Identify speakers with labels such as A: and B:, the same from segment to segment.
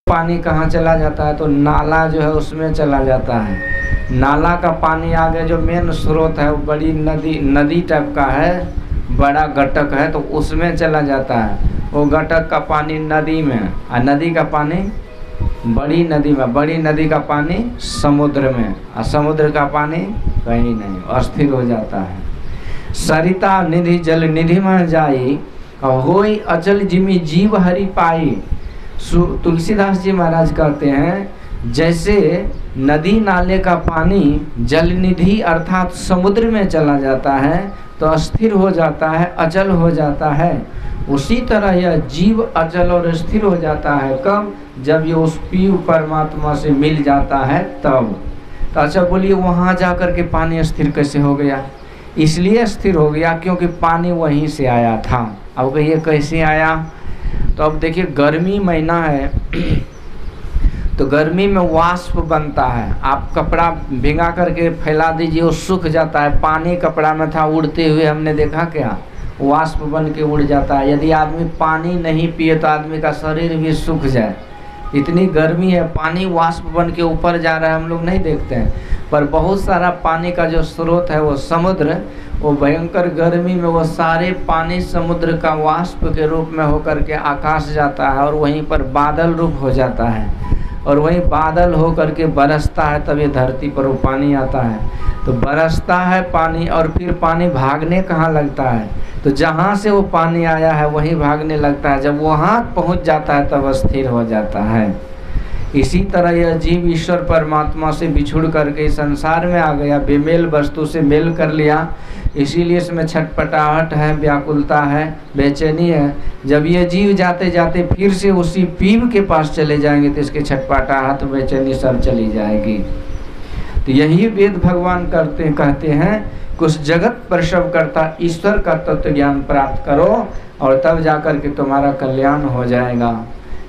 A: पानी कहाँ चला जाता है तो नाला जो है उसमें चला जाता है। नाला का पानी आगे जो मेन स्रोत है वो बड़ी नदी टाइप का है, बड़ा गटक है तो उसमें चला जाता है। वो गटक का पानी नदी में और नदी का पानी बड़ी नदी में, बड़ी नदी का पानी समुद्र में और समुद्र का पानी कहीं नहीं, अस्थिर हो जाता है। सरिता निधि जल निधि में जाई होई अचल जिमी जीव हरि पाई। तुलसीदास जी महाराज कहते हैं जैसे नदी नाले का पानी जल निधि अर्थात समुद्र में चला जाता है तो अस्थिर हो जाता है, अचल हो जाता है, उसी तरह यह जीव अचल और स्थिर हो जाता है। कब? जब ये उस पीव परमात्मा से मिल जाता है तब। तो अच्छा बोलिए वहाँ जा कर के पानी स्थिर कैसे हो गया? इसलिए स्थिर हो गया क्योंकि पानी वहीं से आया था। अब कहिए कैसे आया? तो अब देखिए गर्मी महीना है तो गर्मी में वाष्प बनता है। आप कपड़ा भिंगा करके फैला दीजिए, वो सूख जाता है। पानी कपड़ा में था, उड़ते हुए हमने देखा क्या? वाष्प बन के उड़ जाता है। यदि आदमी पानी नहीं पिए तो आदमी का शरीर भी सूख जाए। इतनी गर्मी है, पानी वाष्प बन के ऊपर जा रहा है, हम लोग नहीं देखते हैं। पर बहुत सारा पानी का जो स्रोत है वो समुद्र, वो भयंकर गर्मी में वो सारे पानी समुद्र का वाष्प के रूप में होकर के आकाश जाता है और वहीं पर बादल रूप हो जाता है और वहीं बादल हो करके बरसता है, तब ये धरती पर वो पानी आता है। तो बरसता है पानी और फिर पानी भागने कहाँ लगता है? तो जहाँ से वो पानी आया है वहीं भागने लगता है। जब वहाँ पहुँच जाता है तब स्थिर हो जाता है। इसी तरह यह जीव ईश्वर परमात्मा से बिछुड़ करके संसार में आ गया, बेमेल वस्तु से मेल कर लिया, इसीलिए इसमें छटपटाहट है, व्याकुलता है, बेचैनी है। जब ये जीव जाते जाते फिर से उसी पीव के पास चले जाएंगे तो इसके छटपटाहट, बेचैनी सब चली जाएगी। तो यही वेद भगवान कहते हैं कुछ जगत प्रसव करता ईश्वर का तत्व ज्ञान प्राप्त करो और तब जाकर के तुम्हारा कल्याण हो जाएगा।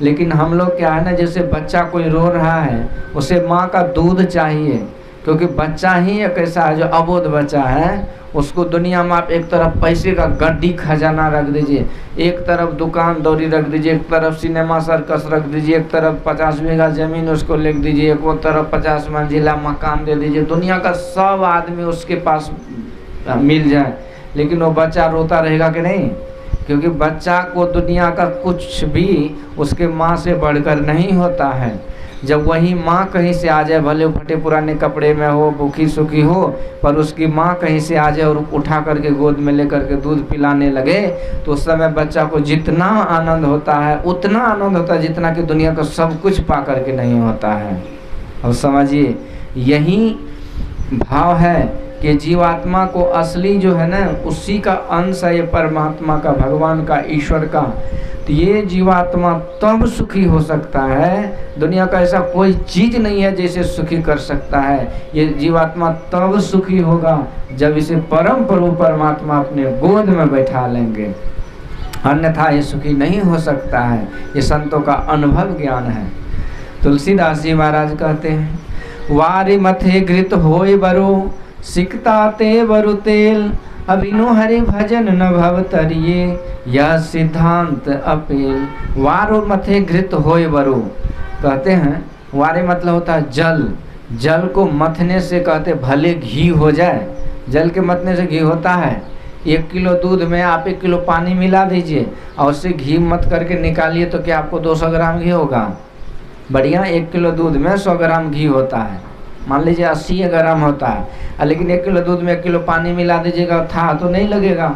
A: लेकिन हम लोग क्या है ना, जैसे बच्चा कोई रो रहा है उसे माँ का दूध चाहिए, क्योंकि बच्चा ही एक ऐसा है जो अबोध बच्चा है। उसको दुनिया में आप एक तरफ पैसे का गड्डी खजाना रख दीजिए, एक तरफ दुकान दौरी रख दीजिए, एक तरफ सिनेमा सर्कस रख दीजिए, एक तरफ 50 बीघा जमीन उसको लिख दीजिए, एक तरफ 50 मंजिला मकान दे दीजिए, दुनिया का सब आदमी उसके पास मिल जाए, लेकिन वो बच्चा रोता रहेगा कि नहीं? क्योंकि बच्चा को दुनिया का कुछ भी उसके माँ से बढ़कर नहीं होता है। जब वही माँ कहीं से आ जाए, भले फटे पुराने कपड़े में हो, भूखी सूखी हो, पर उसकी माँ कहीं से आ जाए और उठा करके गोद में लेकर के दूध पिलाने लगे तो उस समय बच्चा को जितना आनंद होता है उतना आनंद होता है जितना कि दुनिया का सब कुछ पा करके नहीं होता है। अब समझिए यही भाव है कि जीवात्मा को असली जो है ना उसी का अंश है, ये परमात्मा का, भगवान का, ईश्वर का। तो ये जीवात्मा तब सुखी हो सकता है, दुनिया का ऐसा कोई चीज नहीं है जैसे सुखी कर सकता है। ये जीवात्मा तब सुखी होगा जब इसे परम प्रभु परमात्मा अपने गोद में बैठा लेंगे, अन्यथा ये सुखी नहीं हो सकता है। ये संतों का अनुभव ज्ञान है। तुलसीदास जी महाराज कहते हैं वारी मथे घृत होय बरो सिकता ते बरु तेल अभिनो हरि भजन न भव तरिये यह सिद्धांत अपेल। वारो मथे घृत होय बरु कहते हैं, वारे मतलब होता है जल। जल को मथने से कहते भले घी हो जाए, जल के मथने से घी होता है। 1 किलो दूध में आप 1 किलो पानी मिला दीजिए और उससे घी मत करके निकालिए तो क्या आपको 200 ग्राम घी होगा? बढ़िया 1 किलो दूध में 100 ग्राम घी होता है। मान लीजिए 80 ग्राम होता है, लेकिन 1 किलो दूध में 1 किलो पानी मिला दीजिएगा, था तो नहीं लगेगा।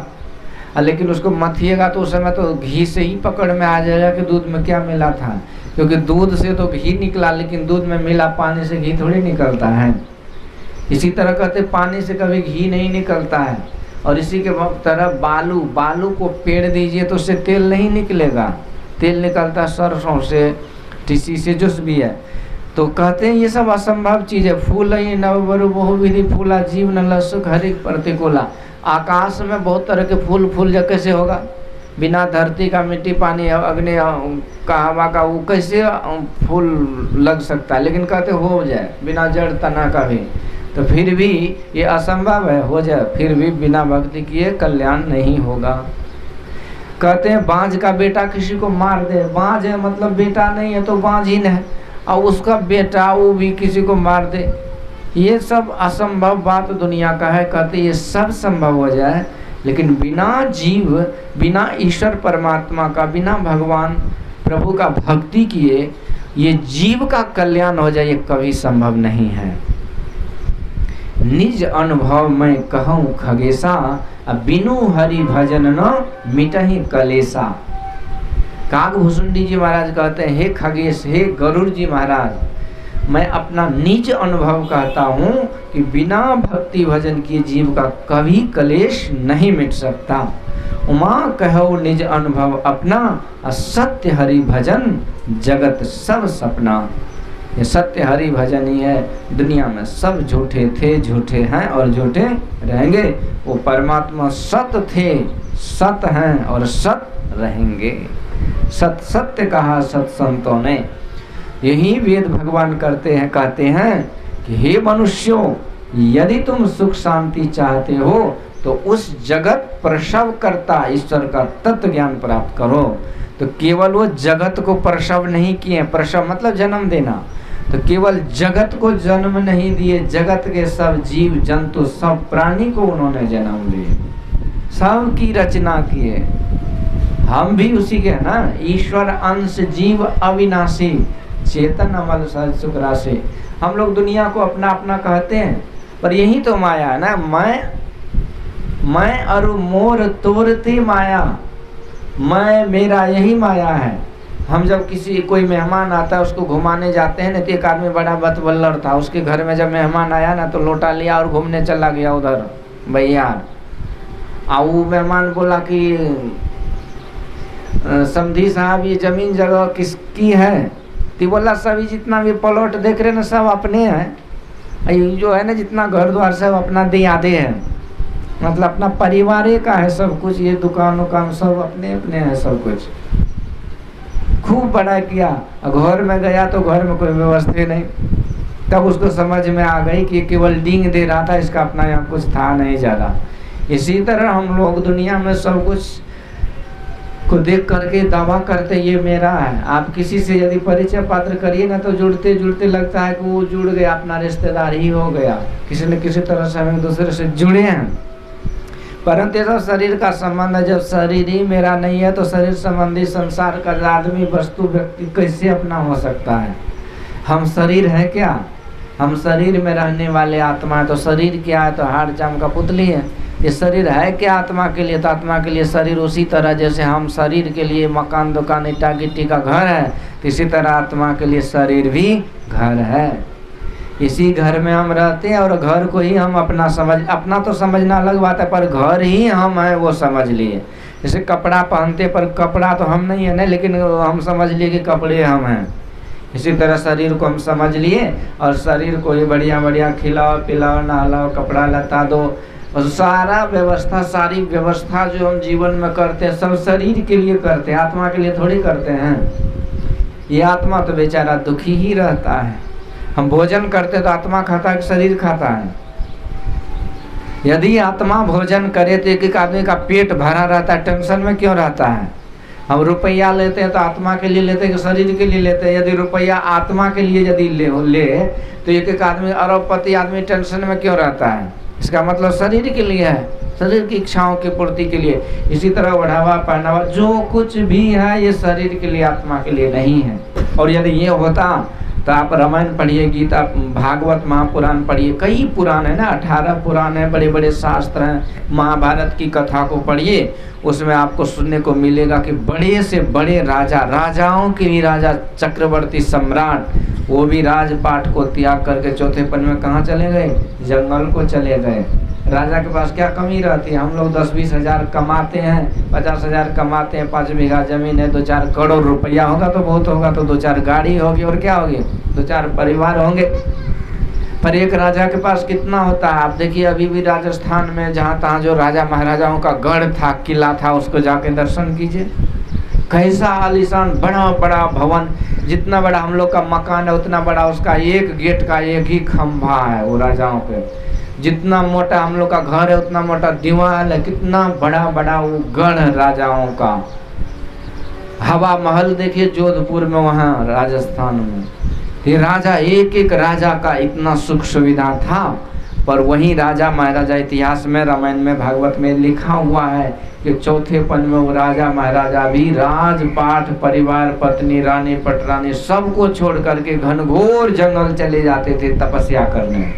A: लेकिन उसको मथिएगा तो उस समय तो घी से ही पकड़ में आ जाएगा कि दूध में क्या मिला था, क्योंकि दूध से तो घी निकला, लेकिन दूध में मिला पानी से घी थोड़ी निकलता है। इसी तरह कहते पानी से कभी घी नहीं निकलता है। और इसी के तरह बालू को पेड़ दीजिए तो उससे तेल नहीं निकलेगा। तेल निकलता सरसों से, टिसी से, जुस भी है। तो कहते हैं ये सब असंभव चीज है। फूल ही नवबरु बहुविधि फूला जीव न लसुक हरिक प्रतिकूला। आकाश में बहुत तरह के फूल फूल जा कैसे होगा? बिना धरती का, मिट्टी, पानी, अग्नि का, हवा का, वो कैसे फूल लग सकता है? लेकिन कहते हो जाए बिना जड़ तना का भी। तो फिर भी ये असंभव है, हो जाए, फिर भी बिना भक्ति किए कल्याण नहीं होगा। कहते हैं बांझ का बेटा किसी को मार दे, बांझ है मतलब बेटा नहीं है तो बांझिन है, और उसका बेटा वो भी किसी को मार दे, ये सब असंभव बात दुनिया का है। कहते ये सब संभव हो जाए, लेकिन बिना जीव, बिना ईश्वर परमात्मा का, बिना भगवान प्रभु का भक्ति किए ये जीव का कल्याण हो जाए, ये कभी संभव नहीं है। निज अनुभव में कहूँ खगेशा, बिनु हरि भजन न मिटहि कलेसा। काकभूषुंडी जी महाराज कहते हैं, हे खगेश, हे गरुड़ जी महाराज, मैं अपना निज अनुभव कहता हूँ कि बिना भक्ति भजन किए जीव का कभी कलेश नहीं मिट सकता। उमा कहो निज अनुभव अपना, सत्य हरि भजन जगत सब सपना। ये सत्य हरि भजन ही है, दुनिया में सब झूठे थे, झूठे हैं और झूठे रहेंगे। वो परमात्मा सत्य थे, सत्य हैं और सत्य रहेंगे। सत्य सत्य कहा सत्संतों ने। यही वेद भगवान करते हैं, कहते हैं कि हे मनुष्यों, यदि तुम सुख शांति चाहते हो तो उस जगत प्रसव करता ईश्वर का तत्व ज्ञान प्राप्त करो। तो केवल वो जगत को प्रसव नहीं किए, प्रसव मतलब जन्म देना, तो केवल जगत को जन्म नहीं दिए, जगत के सब जीव जंतु सब प्राणी को उन्होंने जन्म दिए, सब की रचना किए। हम भी उसी के है ना, ईश्वर अंश जीव अविनाशी चेतन अमल सहज सुख राशि। हम लोग दुनिया को अपना अपना कहते हैं, पर यही तो माया है ना, मैं और मोर तोरती माया, मैं मेरा यही माया है। हम जब किसी कोई मेहमान आता है उसको घुमाने जाते हैं ना, तो एक आदमी बड़ा बतबल्लर था, उसके घर में जब मेहमान आया ना तो लोटा लिया और घूमने चला गया उधर भैयार। और वो मेहमान बोला कि समधी साहब ये जमीन जगह किसकी है? तो बोला सभी जितना भी प्लॉट देख रहे ना सब अपने हैं, जो है ना जितना घर द्वार सब अपना दियादे हैं, मतलब अपना परिवार का है सब कुछ, ये दुकान उकान सब अपने अपने हैं सब कुछ। खूब बड़ा किया, घर में गया तो घर में कोई व्यवस्था नहीं। तब उसको समझ में आ गई कि केवल डींग दे रहा था, इसका अपना यहाँ कुछ था नहीं ज़्यादा। इसी तरह हम लोग दुनिया में सब कुछ को देख करके दावा करते ये मेरा है। आप किसी से यदि परिचय पात्र करिए ना तो जुड़ते जुड़ते लगता है कि वो जुड़ गया, अपना रिश्तेदार ही हो गया, किसी न किसी तरह से हम एक दूसरे से जुड़े हैं। परंतु ये शरीर का संबंध है, जब शरीर ही मेरा नहीं है तो शरीर संबंधी संसार का आदमी वस्तु व्यक्ति कैसे अपना हो सकता है? हम शरीर है क्या? हम शरीर में रहने वाले आत्मा है। तो शरीर क्या है? तो हाड़ जाम का पुतली है। ये शरीर है क्या आत्मा के लिए? तो आत्मा के लिए शरीर उसी तरह जैसे हम शरीर के लिए मकान दुकान ईटा गिट्टी का घर है, तो इसी तरह आत्मा के लिए शरीर भी घर है। इसी घर में हम रहते हैं और घर को ही हम अपना तो समझना अलग बात है, पर घर ही हम हैं वो समझ लिए। जैसे कपड़ा पहनते पर कपड़ा तो हम नहीं है ना, लेकिन हम समझ लिए कि कपड़े हम हैं। इसी तरह शरीर को हम समझ लिए और शरीर को ही बढ़िया बढ़िया खिलाओ पिलाओ नहलाओ कपड़ा लता दो, और सारा व्यवस्था सारी व्यवस्था जो हम जीवन में करते हैं सब शरीर के लिए करते हैं, आत्मा के लिए थोड़ी करते हैं। ये आत्मा तो बेचारा दुखी ही रहता है। हम भोजन करते तो आत्मा खाता है कि शरीर खाता है? यदि आत्मा भोजन करे तो एक एक आदमी का पेट भरा रहता है, टेंशन में क्यों रहता है? हम रुपया लेते हैं तो आत्मा के लिए लेते हैं कि शरीर के लिए लेते हैं? यदि रुपया आत्मा के लिए यदि ले तो एक एक आदमी अरबपति आदमी टेंशन में क्यों रहता है? इसका मतलब शरीर के लिए है, शरीर की इच्छाओं की पूर्ति के लिए। इसी तरह ओढ़ावा पहनावा जो कुछ भी है ये शरीर के लिए आत्मा के लिए नहीं है। और यदि ये होता तो आप रामायण पढ़िए, गीता भागवत महापुराण पढ़िए, कई पुराण है ना, 18 पुराण है, बड़े बड़े शास्त्र हैं। महाभारत की कथा को पढ़िए, उसमें आपको सुनने को मिलेगा कि बड़े से बड़े राजाओं के भी राजा चक्रवर्ती सम्राट, वो भी राजपाट को त्याग करके चौथे पन में कहाँ चले गए? जंगल को चले गए। राजा के पास क्या कमी रहती है? हम लोग 10-20 हज़ार कमाते हैं, 50 हज़ार कमाते हैं, 5 बीघा जमीन है, 2-4 करोड़ रुपया होगा तो बहुत होगा, तो 2-4 गाड़ी होगी और क्या होगी, 2-4 परिवार होंगे। पर एक राजा के पास कितना होता है? आप देखिए अभी भी राजस्थान में जहाँ तहाँ जो राजा महाराजाओं का गढ़ था, किला था, उसको जाके दर्शन कीजिए। कैसा आलीशान बड़ा बड़ा भवन, जितना बड़ा हम लोग का मकान है उतना बड़ा उसका एक गेट का एक ही खंभा है वो राजाओं पे। जितना मोटा हम लोग का घर है उतना मोटा दीवार है, कितना बड़ा बड़ा वो गढ़ राजाओं का। हवा महल देखिए जोधपुर में, वहाँ राजस्थान में। ये राजा, एक एक राजा का इतना सुख सुविधा था। पर वही राजा महाराजा इतिहास में, रामायण में, भागवत में लिखा हुआ है कि चौथे पन में वो राजा महाराजा भी राजपाट, परिवार, पत्नी, रानी, पटरानी सबको छोड़ करके घनघोर जंगल चले जाते थे तपस्या करने।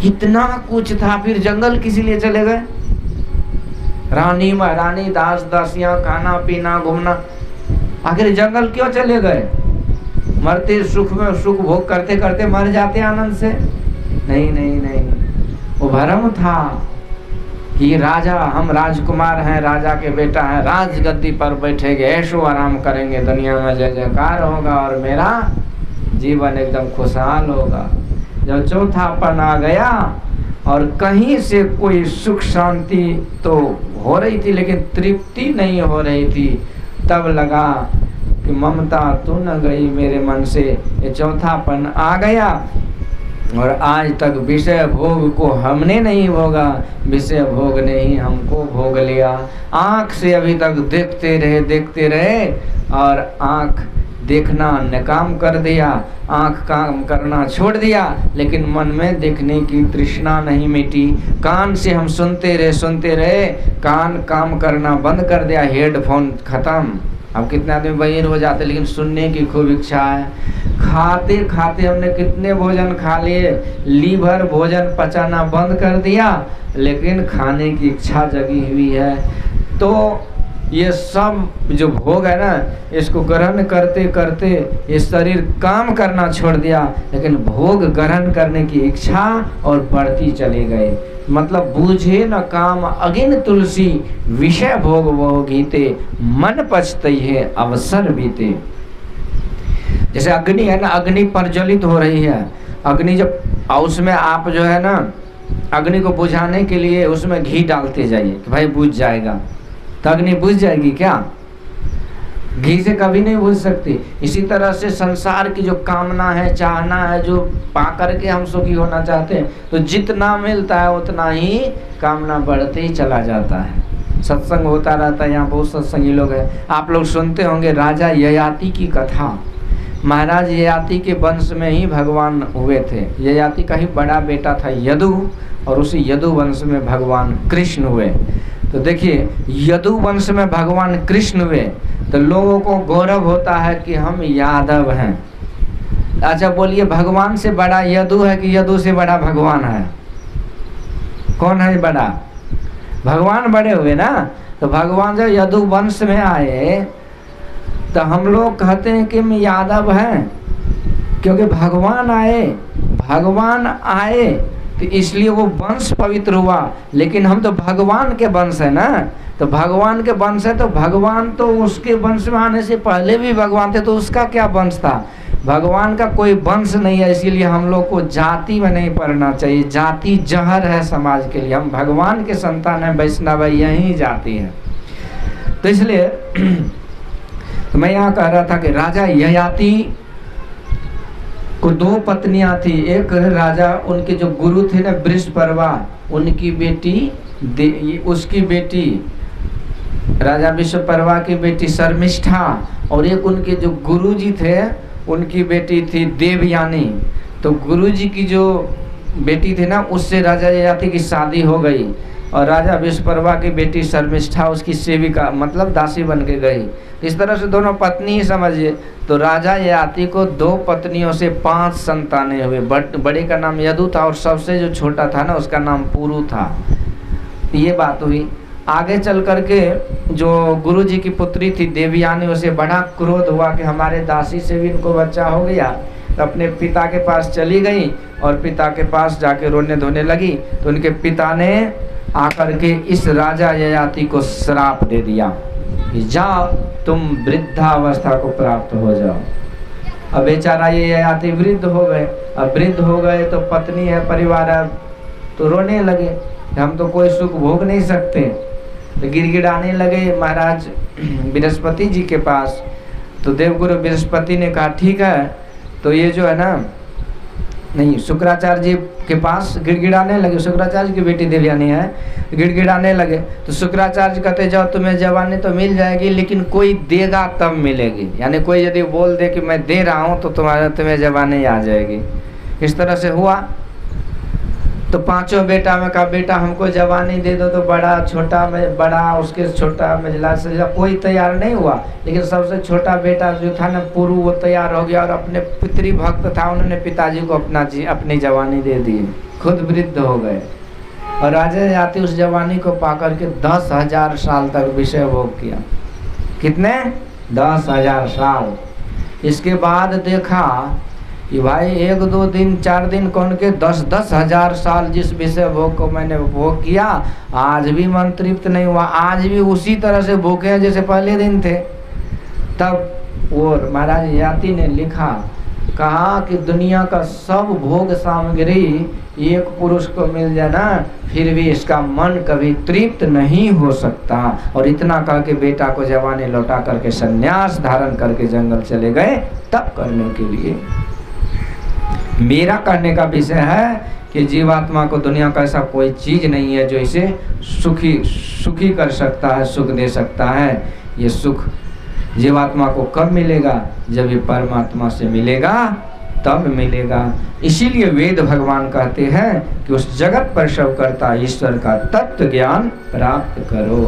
A: इतना कुछ था, फिर जंगल किस लिए चले गए? रानी महारानी, दास दासियां, खाना पीना, घूमना। आखिर जंगल क्यों चले गए? मरते सुख में सुख भोग करते करते मर जाते आनंद से? नहीं नहीं नहीं, वो भ्रम था कि राजा, हम राजकुमार हैं, राजा के बेटा हैं, राजगद्दी पर बैठेंगे, ऐशो आराम करेंगे, दुनिया में जय जयकार होगा और मेरा जीवन एकदम खुशहाल होगा। जब चौथापन आ गया और कहीं से कोई सुख शांति तो हो रही थी लेकिन तृप्ति नहीं हो रही थी, तब लगा कि ममता तो न गई मेरे मन से। ये चौथापन आ गया और आज तक विषय भोग को हमने नहीं भोगा, विषय भोग ने ही हमको भोग लिया। आँख से अभी तक देखते रहे और आँख देखना नकाम कर दिया, आँख काम करना छोड़ दिया, लेकिन मन में देखने की तृष्णा नहीं मिटी। कान से हम सुनते रहे, कान काम करना बंद कर दिया, हेडफोन खत्म। अब कितने आदमी बहिर हो जाते, लेकिन सुनने की खूब इच्छा है। खाते खाते हमने कितने भोजन खा लिए, लीवर भोजन पचाना बंद कर दिया, लेकिन खाने की इच्छा जगी हुई है। तो ये सब जो भोग है ना, इसको ग्रहण करते करते ये शरीर काम करना छोड़ दिया, लेकिन भोग ग्रहण करने की इच्छा और बढ़ती चली गई। मतलब बूझे न काम अगिन तुलसी, विषय भोग भोगीते, मन पछते है अवसर बीते। जैसे अग्नि है ना, अग्नि प्रज्वलित हो रही है, अग्नि जब, उसमें आप जो है ना अग्नि को बुझाने के लिए उसमें घी डालते जाइए कि भाई बुझ जाएगा, तो अग्नि बुझ जाएगी क्या? घी से कभी नहीं बुझ सकती। इसी तरह से संसार की जो कामना है, चाहना है, जो पा करके हम सुखी होना चाहते हैं, तो जितना मिलता है उतना ही कामना बढ़ते ही चला जाता है। सत्संग होता रहता है, यहाँ बहुत सत्संगी लोग हैं। आप लोग सुनते होंगे राजा ययाति की कथा। महाराज ययाति के वंश में ही भगवान हुए थे। ययाति का ही बड़ा बेटा था यदु, और उसी यदु वंश में भगवान कृष्ण हुए। तो देखिए, यदु वंश में भगवान कृष्ण हुए तो लोगों को गौरव होता है कि हम यादव हैं। अच्छा बोलिए, भगवान से बड़ा यदु है कि यदु से बड़ा भगवान है? कौन है बड़ा? भगवान बड़े हुए ना। तो भगवान जब यदु वंश में आए तो हम लोग कहते हैं कि हम यादव हैं, क्योंकि भगवान आए तो इसलिए वो वंश पवित्र हुआ। लेकिन हम तो भगवान के वंश है ना, तो भगवान के वंश है, तो भगवान तो उसके वंश में आने से पहले भी भगवान थे, तो उसका क्या वंश था? भगवान का कोई वंश नहीं है। इसीलिए हम लोग को जाति में नहीं पढ़ना चाहिए, जाति जहर है समाज के लिए। हम भगवान के संतान हैं, वैष्णव है, यही जाति है। तो इसलिए तो मैं यहाँ कह रहा था कि राजा ययाति को 2 पत्नियां थी। एक राजा, उनके जो गुरु थे ना बृहस्पति, उनकी बेटी, उसकी बेटी राजा विश्वपर्वा की बेटी शर्मिष्ठा, और एक उनके जो गुरुजी थे उनकी बेटी थी देवयानी। तो गुरुजी की जो बेटी थी ना, उससे राजा ययाति की शादी हो गई, और राजा विश्वपर्वा की बेटी शर्मिष्ठा उसकी सेविका, मतलब दासी बन के गई। इस तरह से दोनों पत्नी ही समझिए। तो राजा ययाति को 2 पत्नियों से 5 संतानें हुए। बड़े का नाम यदु था और सबसे जो छोटा था ना उसका नाम पुरु था। ये बात हुई। आगे चल करके जो गुरुजी की पुत्री थी देवयानी, उसे बड़ा क्रोध हुआ कि हमारे दासी से भी इनको बच्चा हो गया। तो अपने पिता के पास चली गई और पिता के पास जाके रोने धोने लगी। तो उनके पिता ने आकर के इस राजा ययाति को श्राप दे दिया कि जाओ तुम वृद्धावस्था को प्राप्त हो जाओ। अब बेचारा ये ययाति वृद्ध हो गए। अब वृद्ध हो गए तो पत्नी है, परिवार है, तो रोने लगे, हम तो कोई सुख भोग नहीं सकते। तो गिड़गिड़ाने लगे महाराज बृहस्पति जी के पास। तो देवगुरु बृहस्पति ने कहा ठीक है, तो ये जो है ना नहीं, शुक्राचार्य जी के पास गिड़गिड़ाने लगे। शुक्राचार्य की बेटी देवयानी है, गिड़गिड़ाने लगे तो शुक्राचार्य कहते जाओ तुम्हें जवानी तो मिल जाएगी, लेकिन कोई देगा तब मिलेगी। यानी कोई यदि बोल दे कि मैं दे रहा हूँ तो तुम्हें जवानी आ जाएगी। इस तरह से हुआ। तो पांचों बेटा में कहा बेटा हमको जवानी दे दो, तो बड़ा छोटा में बड़ा उसके छोटा मझला से कोई तैयार नहीं हुआ। लेकिन सबसे छोटा बेटा जो था ना पुरु, वो तैयार हो गया और अपने पितृ भक्त था, उन्होंने पिताजी को अपनी जवानी दे दी, खुद वृद्ध हो गए। और राजा जाति उस जवानी को पाकर के 10,000 साल तक विषय भोग किया। कितने? 10,000 साल। इसके बाद देखा कि भाई 1 2 दिन 4 दिन कौन के 10 हजार साल जिस विषय भोग को मैंने भोग किया, आज भी मन तृप्त नहीं हुआ, आज भी उसी तरह से भूखे हैं जैसे पहले दिन थे। तब वो महाराज याति ने लिखा, कहा कि दुनिया का सब भोग सामग्री एक पुरुष को मिल जाए ना, फिर भी इसका मन कभी तृप्त नहीं हो सकता। और इतना कह के बेटा को जवानी लौटा करके संन्यास धारण करके जंगल चले गए तप करने के लिए। मेरा कहने का विषय है कि जीवात्मा को दुनिया का ऐसा कोई चीज नहीं है जो इसे सुखी कर सकता है, सुख दे सकता है। ये सुख जीवात्मा को कब मिलेगा? जब ये परमात्मा से मिलेगा तब मिलेगा। इसीलिए वेद भगवान कहते हैं कि उस जगत पर सब करता ईश्वर का तत्व ज्ञान प्राप्त करो।